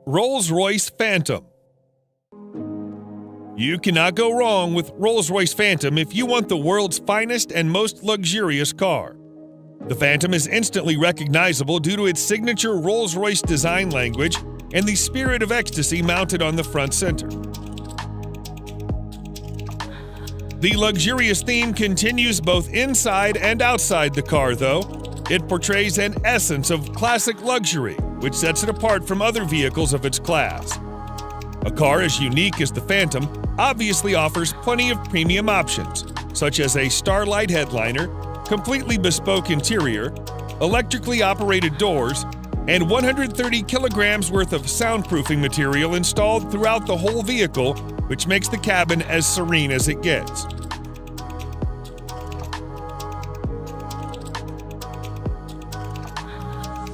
Rolls-Royce Phantom. You cannot go wrong with Rolls-Royce Phantom if you want the world's finest and most luxurious car. The Phantom is instantly recognizable due to its signature Rolls-Royce design language and the spirit of ecstasy mounted on the front center. The luxurious theme continues both inside and outside the car, though. It portrays an essence of classic luxury, which sets it apart from other vehicles of its class. A car as unique as the Phantom obviously offers plenty of premium options, such as a Starlight headliner, completely bespoke interior, electrically operated doors, and 130 kilograms worth of soundproofing material installed throughout the whole vehicle, which makes the cabin as serene as it gets.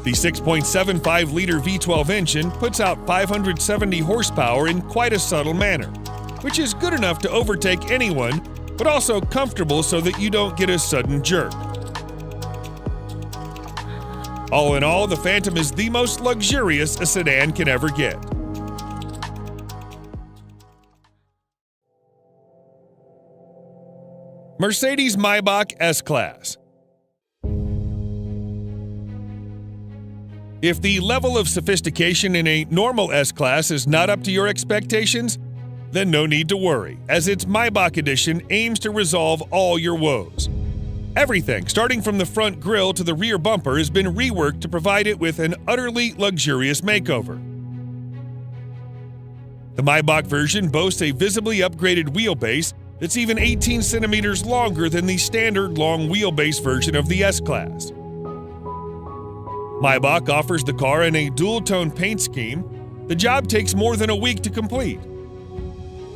The 6.75-liter V12 engine puts out 570 horsepower in quite a subtle manner, which is good enough to overtake anyone, but also comfortable so that you don't get a sudden jerk. All in all, the Phantom is the most luxurious a sedan can ever get. Mercedes-Maybach S-Class. If the level of sophistication in a normal S-Class is not up to your expectations, then no need to worry, as its Maybach edition aims to resolve all your woes. Everything, starting from the front grille to the rear bumper, has been reworked to provide it with an utterly luxurious makeover. The Maybach version boasts a visibly upgraded wheelbase that's even 18 centimeters longer than the standard long wheelbase version of the S-Class. Maybach offers the car in a dual-tone paint scheme. The job takes more than a week to complete.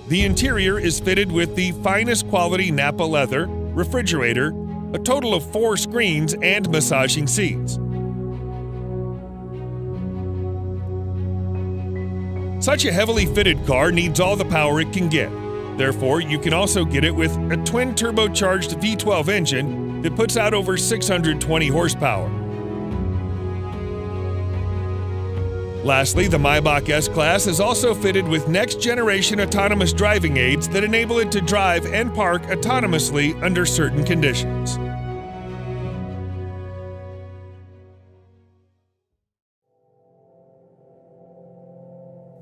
The interior is fitted with the finest quality Nappa leather, refrigerator, a total of 4 screens, and massaging seats. Such a heavily fitted car needs all the power it can get. Therefore, you can also get it with a twin-turbocharged V12 engine that puts out over 620 horsepower. Lastly, the Maybach S-Class is also fitted with next-generation autonomous driving aids that enable it to drive and park autonomously under certain conditions.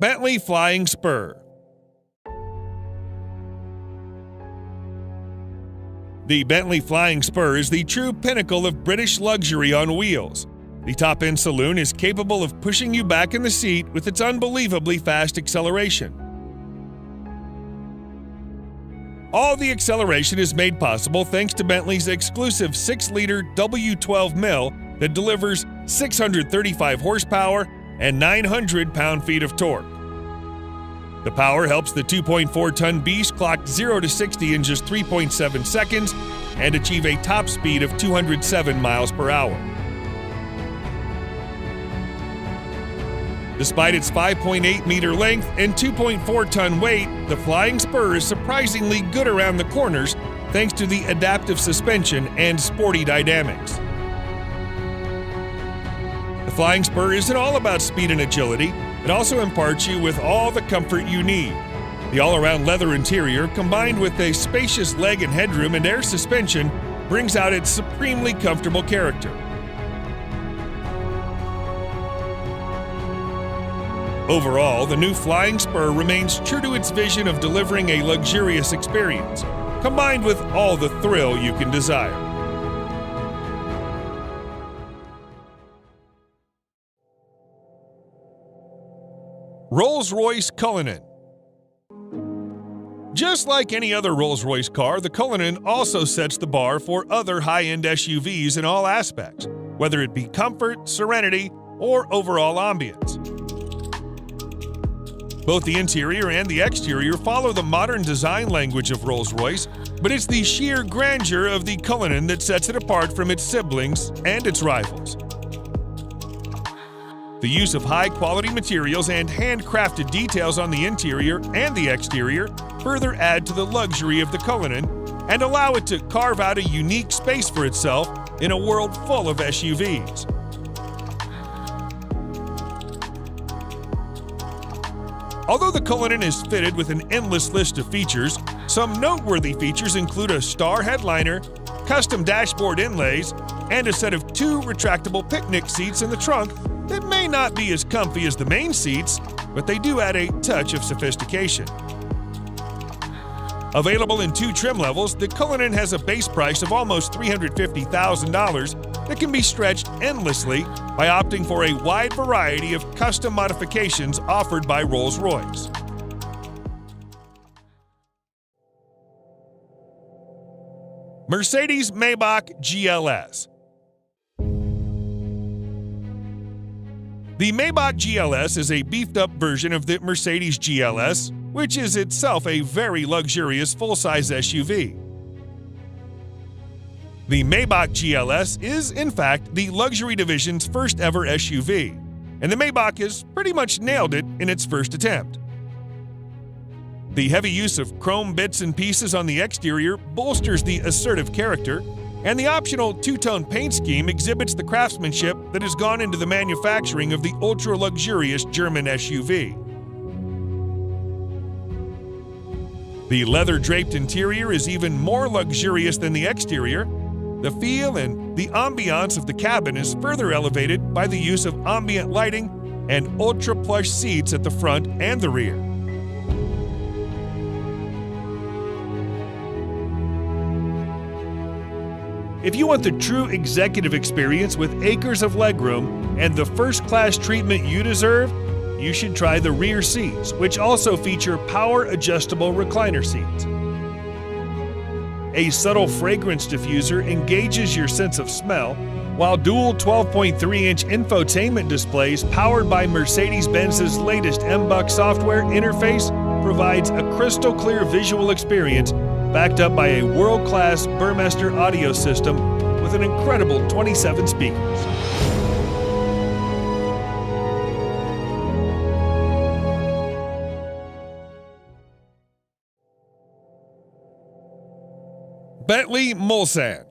Bentley Flying Spur. The Bentley Flying Spur is the true pinnacle of British luxury on wheels. The top-end saloon is capable of pushing you back in the seat with its unbelievably fast acceleration. All the acceleration is made possible thanks to Bentley's exclusive 6-liter W12 mill that delivers 635 horsepower and 900 pound-feet of torque. The power helps the 2.4-ton beast clock 0 to 60 in just 3.7 seconds and achieve a top speed of 207 miles per hour. Despite its 5.8-meter length and 2.4-ton weight, the Flying Spur is surprisingly good around the corners thanks to the adaptive suspension and sporty dynamics. The Flying Spur isn't all about speed and agility. It also imparts you with all the comfort you need. The all-around leather interior, combined with a spacious leg and headroom and air suspension, brings out its supremely comfortable character. Overall, the new Flying Spur remains true to its vision of delivering a luxurious experience, combined with all the thrill you can desire. Rolls-Royce Cullinan. Just like any other Rolls-Royce car, the Cullinan also sets the bar for other high-end SUVs in all aspects, whether it be comfort, serenity, or overall ambience. Both the interior and the exterior follow the modern design language of Rolls-Royce, but it's the sheer grandeur of the Cullinan that sets it apart from its siblings and its rivals. The use of high-quality materials and handcrafted details on the interior and the exterior further add to the luxury of the Cullinan and allow it to carve out a unique space for itself in a world full of SUVs. Although the Cullinan is fitted with an endless list of features, some noteworthy features include a star headliner, custom dashboard inlays, and a set of 2 retractable picnic seats in the trunk that may not be as comfy as the main seats, but they do add a touch of sophistication. Available in 2 trim levels, the Cullinan has a base price of almost $350,000 that can be stretched endlessly by opting for a wide variety of custom modifications offered by Rolls-Royce. Mercedes-Maybach GLS. The Maybach GLS is a beefed-up version of the Mercedes GLS, which is itself a very luxurious full-size SUV. The Maybach GLS is, in fact, the luxury division's first-ever SUV, and the Maybach has pretty much nailed it in its first attempt. The heavy use of chrome bits and pieces on the exterior bolsters the assertive character, and the optional 2-tone paint scheme exhibits the craftsmanship that has gone into the manufacturing of the ultra-luxurious German SUV. The leather-draped interior is even more luxurious than the exterior. The feel and the ambiance of the cabin is further elevated by the use of ambient lighting and ultra-plush seats at the front and the rear. If you want the true executive experience with acres of legroom and the first-class treatment you deserve, you should try the rear seats, which also feature power-adjustable recliner seats. A subtle fragrance diffuser engages your sense of smell, while dual 12.3-inch infotainment displays powered by Mercedes-Benz's latest MBUX software interface provides a crystal-clear visual experience backed up by a world-class Burmester audio system with an incredible 27 speakers. Bentley Mulsanne.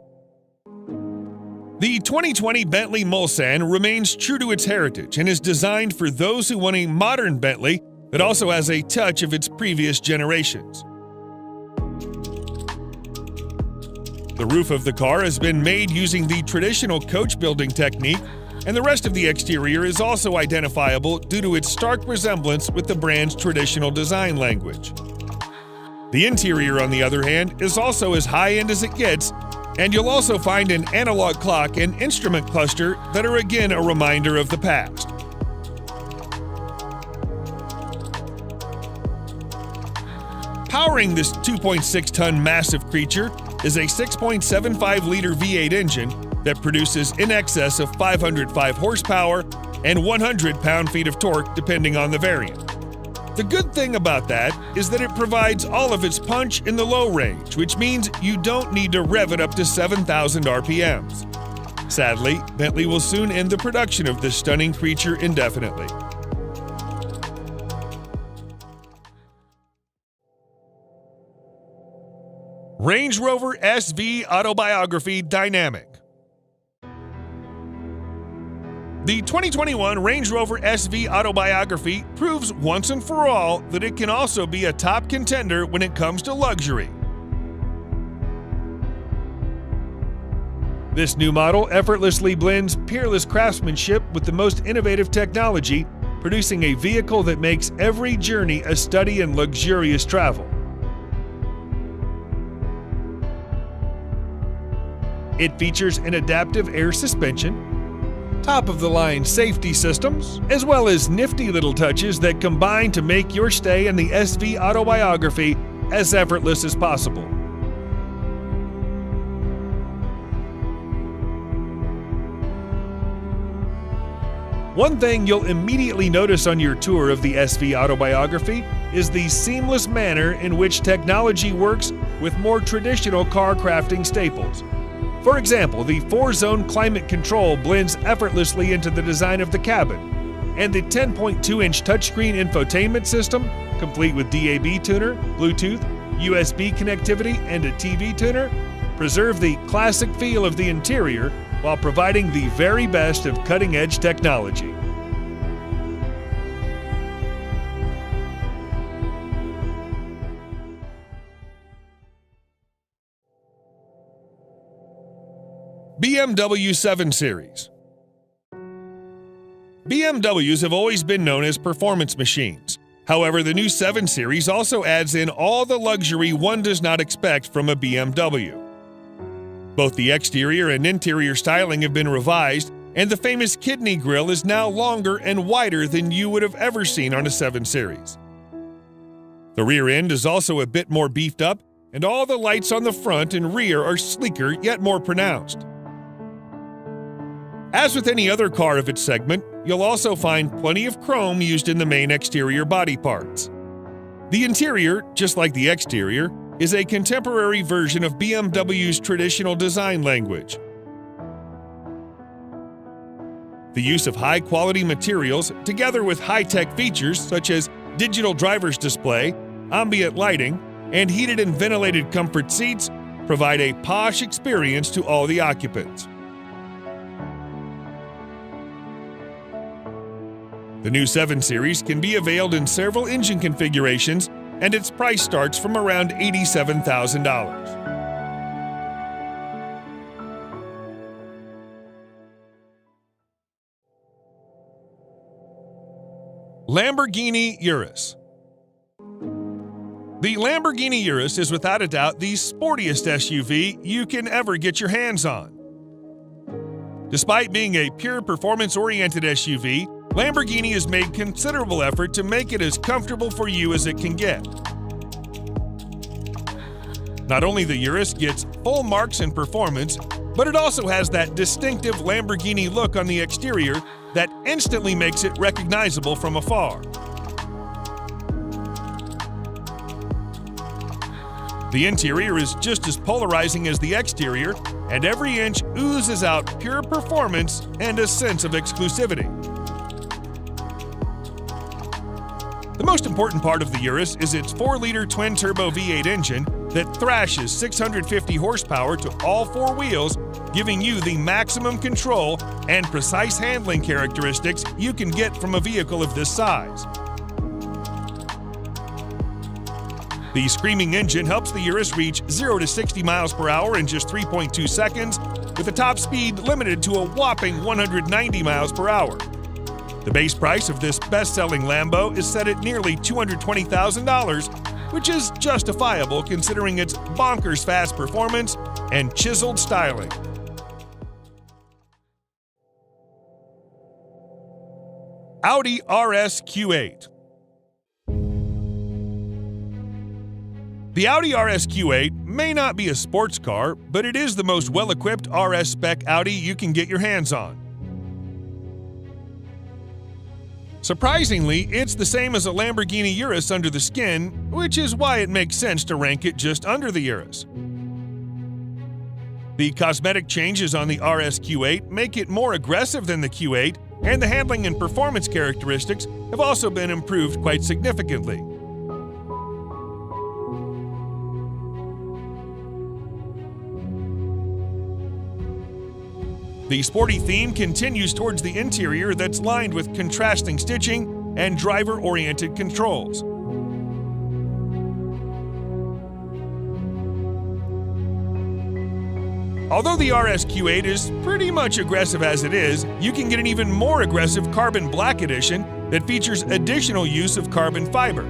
The 2020 Bentley Mulsanne remains true to its heritage and is designed for those who want a modern Bentley that also has a touch of its previous generations. The roof of the car has been made using the traditional coach building technique, and the rest of the exterior is also identifiable due to its stark resemblance with the brand's traditional design language. The interior, on the other hand, is also as high-end as it gets, and you'll also find an analog clock and instrument cluster that are again a reminder of the past. Powering this 2.6-ton massive creature is a 6.75-liter V8 engine that produces in excess of 505 horsepower and 100 pound-feet of torque depending on the variant. The good thing about that is that it provides all of its punch in the low range, which means you don't need to rev it up to 7,000 RPMs. Sadly, Bentley will soon end the production of this stunning creature indefinitely. Range Rover SV Autobiography Dynamic. The 2021 Range Rover SV Autobiography proves once and for all that it can also be a top contender when it comes to luxury. This new model effortlessly blends peerless craftsmanship with the most innovative technology, producing a vehicle that makes every journey a study in luxurious travel. It features an adaptive air suspension, top-of-the-line safety systems, as well as nifty little touches that combine to make your stay in the SV Autobiography as effortless as possible. One thing you'll immediately notice on your tour of the SV Autobiography is the seamless manner in which technology works with more traditional car crafting staples. For example, the 4-zone climate control blends effortlessly into the design of the cabin, and the 10.2-inch touchscreen infotainment system, complete with DAB tuner, Bluetooth, USB connectivity, and a TV tuner, preserve the classic feel of the interior while providing the very best of cutting-edge technology. BMW 7 Series. BMWs have always been known as performance machines. However, the new 7 Series also adds in all the luxury one does not expect from a BMW. Both the exterior and interior styling have been revised, and the famous kidney grille is now longer and wider than you would have ever seen on a 7 Series. The rear end is also a bit more beefed up, and all the lights on the front and rear are sleeker yet more pronounced. As with any other car of its segment, you'll also find plenty of chrome used in the main exterior body parts. The interior, just like the exterior, is a contemporary version of BMW's traditional design language. The use of high-quality materials, together with high-tech features such as digital driver's display, ambient lighting, and heated and ventilated comfort seats, provide a posh experience to all the occupants. The new 7 Series can be availed in several engine configurations, and its price starts from around $87,000. Lamborghini Urus. The Lamborghini Urus is without a doubt the sportiest SUV you can ever get your hands on. Despite being a pure performance-oriented SUV, Lamborghini has made considerable effort to make it as comfortable for you as it can get. Not only the Urus gets full marks in performance, but it also has that distinctive Lamborghini look on the exterior that instantly makes it recognizable from afar. The interior is just as polarizing as the exterior, and every inch oozes out pure performance and a sense of exclusivity. The most important part of the Urus is its 4-liter twin-turbo V8 engine that thrashes 650 horsepower to all 4 wheels, giving you the maximum control and precise handling characteristics you can get from a vehicle of this size. The screaming engine helps the Urus reach 0 to 60 miles per hour in just 3.2 seconds, with a top speed limited to a whopping 190 miles per hour. The base price of this best-selling Lambo is set at nearly $220,000, which is justifiable considering its bonkers fast performance and chiseled styling. Audi RS Q8. The Audi RS Q8 may not be a sports car, but it is the most well-equipped RS spec Audi you can get your hands on. Surprisingly, it's the same as a Lamborghini Urus under the skin, which is why it makes sense to rank it just under the Urus. The cosmetic changes on the RS Q8 make it more aggressive than the Q8, and the handling and performance characteristics have also been improved quite significantly. The sporty theme continues towards the interior that's lined with contrasting stitching and driver-oriented controls. Although the RS Q8 is pretty much aggressive as it is, you can get an even more aggressive Carbon Black Edition that features additional use of carbon fiber.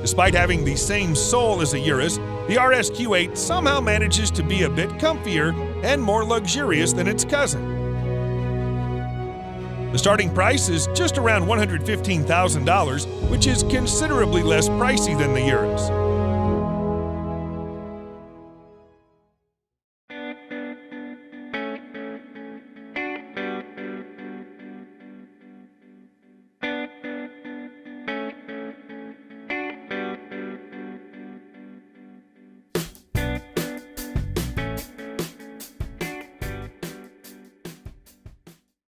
Despite having the same soul as a Urus, the RS Q8 somehow manages to be a bit comfier and more luxurious than its cousin. The starting price is just around $115,000, which is considerably less pricey than the Urus.